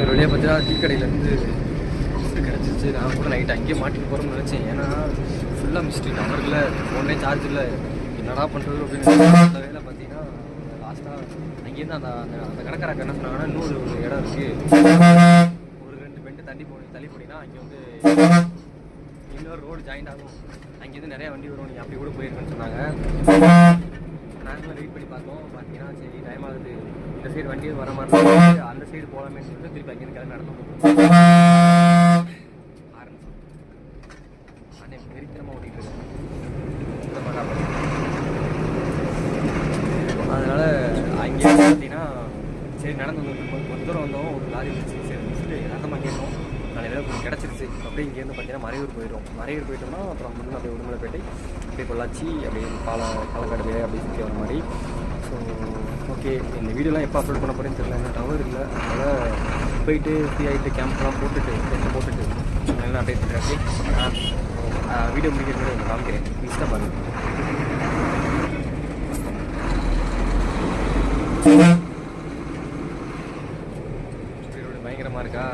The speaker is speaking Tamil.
ஒரு வழியாக பார்த்தீங்கன்னா டீ கடையிலேருந்து மிஸ்ட்டு கிடச்சிச்சு. நான் கூட நைட்டு அங்கேயே மாட்டிட்டு போகிறோம்னு நினச்சேன். ஏன்னா ஃபுல்லாக மிஸ்ட்டு டவர் இல்லை, ஃபோனே சார்ஜ் இல்லை, என்னடா பண்ணுறது அப்படின்னு. அந்த வேலை பார்த்தீங்கன்னா லாஸ்ட்டாக அங்கேருந்து அந்த அந்த அந்த கடைக்காரங்க என்ன சொன்னாங்கன்னா, இன்னொரு ஒரு இடம் இருக்குது, ஒரு 2 பெண்டு தள்ளி போனீங்கன்னா அங்கே வந்து இன்னொரு ரோடு ஜாயிண்ட் ஆகும், அங்கேருந்து நிறையா வண்டி வரும், நீங்கள் அப்படி கூட போயிருக்குன்னு சொன்னாங்க. நாங்களும் வெயிட் பண்ணி பார்த்தோம். பார்த்தீங்கன்னா சரி டைம் ஆகுது, இந்த சைடு வண்டியும் வர மாதிரி இருந்துச்சு, அந்த சைடு போகலாமே சொல்லிட்டு திருப்பி அங்கேருந்து கிளம்பி நடந்து போகிறோம். அண்ணே வெறித்தனமாக ஓட்டிகிட்டு இருக்கேன். அதனால் அங்கேயே பார்த்தீங்கன்னா சரி நடந்து வந்து கொஞ்ச தூரம் வந்தோம், ஒரு லாரி வச்சு சரி முடிச்சுட்டு ரத்தமாக கேட்டோம். நாளைக்கு வேலை கொஞ்சம் கிடச்சிருச்சு. அப்படியே இங்கேருந்து பார்த்தீங்கன்னா மறையூர் போயிடும். மறையூர் போயிட்டோம்னா அப்புறம் வந்து அப்படியே உடுமலைப்பேட்டை, அப்படியே பொள்ளாச்சி, அப்படியே பாலக்காடு அப்படியே சுற்றி வர மாதிரி. ஸோ ஓகே, இந்த வீடியோலாம் எப்போ அப்லோட் பண்ண போகிறேன்னு தெரியல, என்ன டவர் இல்லை. அதனால் போயிட்டு ஃப்ரீ ஆகிட்டு கேம்ப்லாம் போட்டுட்டு அதெல்லாம் அப்டேட் பண்ணுறேன். வீடியோ முடிக்கிறது உங்களுக்கு காமிக்கிறேன், இன்ஸ்டா பாருங்கள். பயங்கரமாக இருக்கா?